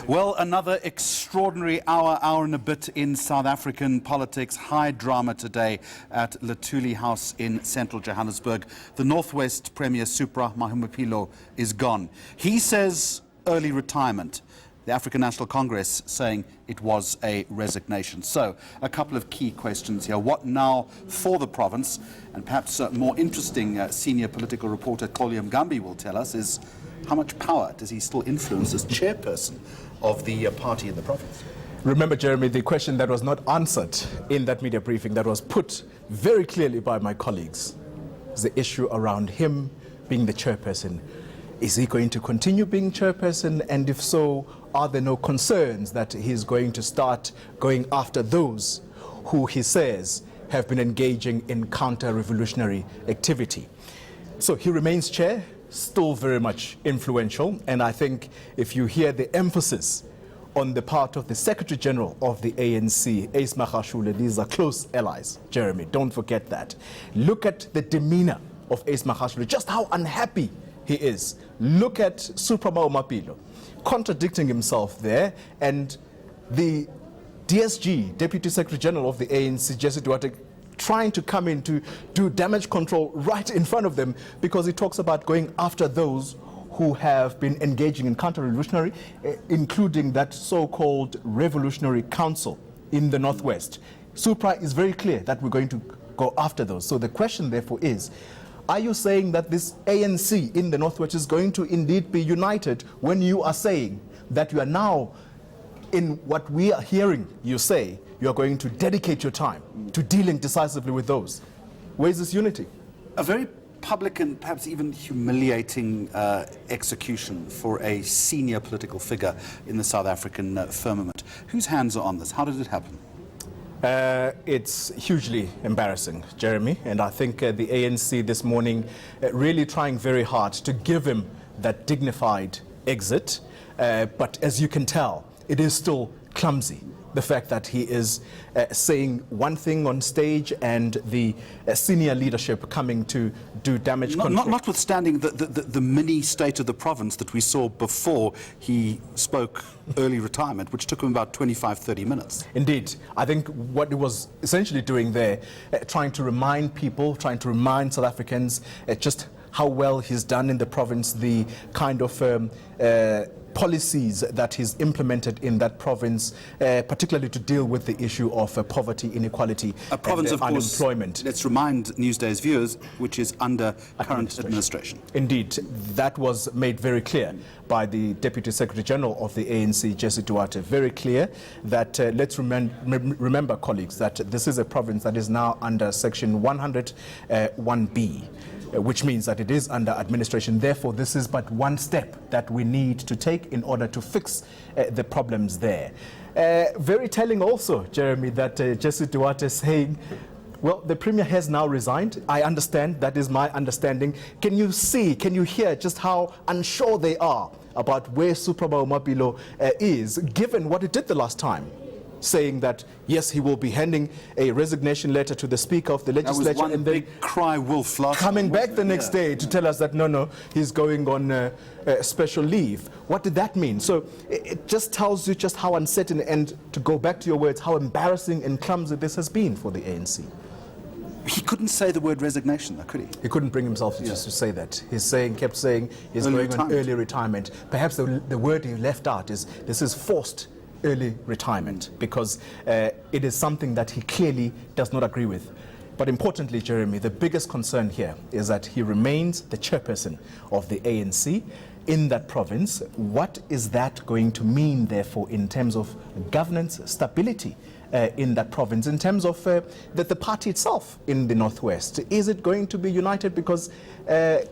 Well, another extraordinary hour and a bit in South African politics. High drama today at Lethuli House in central Johannesburg. The Northwest Premier Supra Mahumapelo is gone. He says early retirement. The African National Congress saying it was a resignation. So, a couple of key questions here. What now for the province? And perhaps more interesting, senior political reporter Kolya Mgambi will tell us is how much power does he still influence as chairperson of the party in the province? Remember, Jeremy, the question that was not answered in that media briefing that was put very clearly by my colleagues is the issue around him being the chairperson. Is he going to continue being chairperson? And if so, are there no concerns that he's going to start going after those who he says have been engaging in counter-revolutionary activity? So he remains chair, still very much influential. And I think if you hear the emphasis on the part of the Secretary General of the ANC, Ace Magashule, these are close allies, Jeremy, don't forget that. Look at the demeanor of Ace Magashule, just how unhappy he is. Look at Supra Mahumapelo contradicting himself there, and the DSG, Deputy Secretary General of the ANC, Jesse Duarte, trying to come in to do damage control right in front of them, because he talks about going after those who have been engaging in counter-revolutionary, including that so-called Revolutionary Council in the Northwest. Supra is very clear that we're going to go after those. So the question, therefore, is, are you saying that this ANC in the Northwest is going to indeed be united when you are saying that you are now, in what we are hearing you say, you are going to dedicate your time to dealing decisively with those? Where is this unity? A very public and perhaps even humiliating execution for a senior political figure in the South African firmament. Whose hands are on this? How did it happen? It's hugely embarrassing, Jeremy, and I think the ANC this morning really trying very hard to give him that dignified exit, but as you can tell, it is still clumsy. The fact that he is saying one thing on stage and the senior leadership coming to do damage control. Notwithstanding the mini state of the province that we saw before he spoke early retirement, which took him about 25-30 minutes. Indeed. I think what he was essentially doing there, trying to remind people, trying to remind South Africans just how well he's done in the province, the kind of policies that he's implemented in that province, particularly to deal with the issue of poverty, inequality, a province and of course, unemployment. Let's remind Newsday's viewers, which is under current administration. Indeed, that was made very clear by the Deputy Secretary General of the ANC, Jesse Duarte. Very clear that let's remember, colleagues, that this is a province that is now under Section 101B. Which means that it is under administration. Therefore, this is but one step that we need to take in order to fix the problems there. Very telling also, Jeremy, that Jesse Duarte saying, well, the Premier has now resigned. I understand, that is my understanding. Can you see, can you hear just how unsure they are about where Supra Mahumapelo is, given what he did the last time? Saying that, yes, he will be handing a resignation letter to the Speaker of the Legislature. That was one and then big cry wolf last coming back the next day to tell us that, no, he's going on special leave. What did that mean? So it just tells you just how uncertain, and to go back to your words, how embarrassing and clumsy this has been for the ANC. He couldn't say the word resignation, though, could he? He couldn't bring himself just to say that. Kept saying he's going on early retirement. Perhaps the word he left out is this is forced early retirement, because it is something that he clearly does not agree with. But importantly, Jeremy, the biggest concern here is that he remains the chairperson of the ANC in that province. What is that going to mean, therefore, in terms of governance stability in that province, in terms of the party itself in the Northwest? Is it going to be united? Because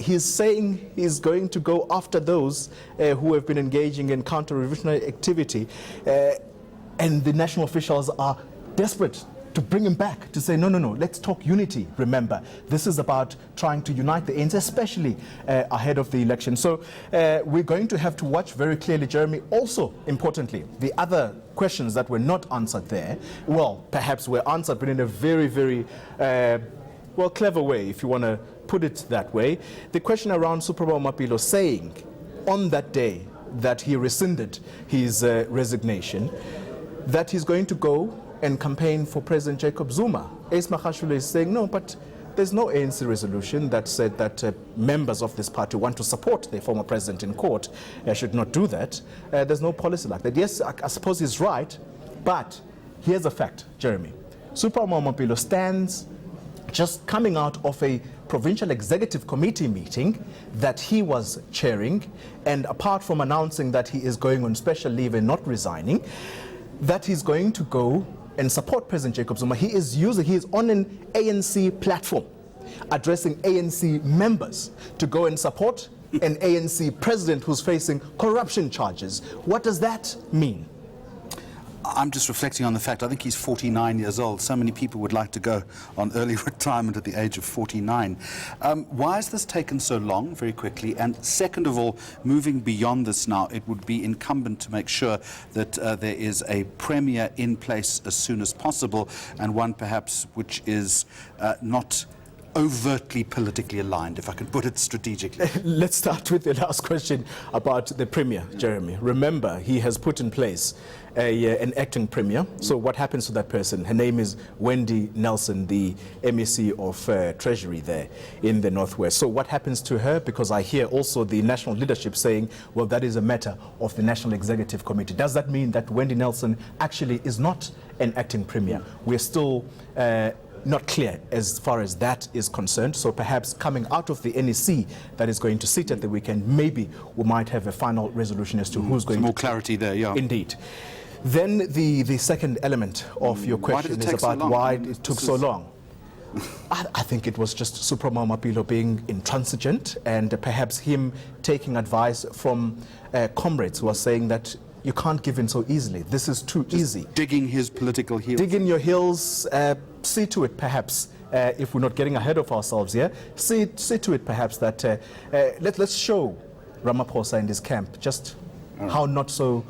he's saying he's going to go after those who have been engaging in counter-revolutionary activity, and the national officials are desperate to bring him back, to say, no, let's talk unity. Remember, this is about trying to unite the ANC, especially ahead of the election. So we're going to have to watch very clearly, Jeremy. Also, importantly, the other questions that were not answered there, well, perhaps were answered, but in a very, very, clever way, if you want to put it that way. The question around Supra Mahumapelo saying on that day that he rescinded his resignation, that he's going to go and campaign for President Jacob Zuma. Ace Magashule is saying, no, but there's no ANC resolution that said that members of this party want to support the former president in court. Should not do that. There's no policy like that. Yes, I suppose he's right, but here's a fact, Jeremy. Supra Mahumapelo stands just coming out of a provincial executive committee meeting that he was chairing, and apart from announcing that he is going on special leave and not resigning, that he's going to go and support President Jacob Zuma. He is on an ANC platform addressing ANC members to go and support an ANC president who's facing corruption charges. What does that mean? I'm just reflecting on the fact I think he's 49 years old. So many people would like to go on early retirement at the age of 49. Why has this taken so long, very quickly? And second of all, moving beyond this now, it would be incumbent to make sure that there is a premier in place as soon as possible, and one perhaps which is not overtly politically aligned, if I can put it strategically. Let's start with the last question about the premier, Jeremy. Remember, he has put in place an acting premier. So what happens to that person? Her name is Wendy Nelson, the MEC of Treasury there in the Northwest. So what happens to her? Because I hear also the national leadership saying, well, that is a matter of the National Executive Committee. Does that mean that Wendy Nelson actually is not an acting premier? We're still not clear as far as that is concerned. So perhaps coming out of the NEC that is going to sit at the weekend, maybe we might have a final resolution as to who's going to... More clarity there, yeah. Indeed. Then the second element of your question is about why it took so long. I think it was just Supra Mahumapelo being intransigent, and perhaps him taking advice from comrades who are saying that you can't give in so easily. This is too easy. Digging his political heels. Dig in your heels. See to it, perhaps, if we're not getting ahead of ourselves here, see to it, perhaps, that let's show Ramaphosa and his camp just how not so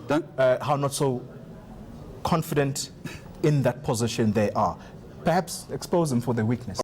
confident in that position they are. Perhaps expose them for their weakness.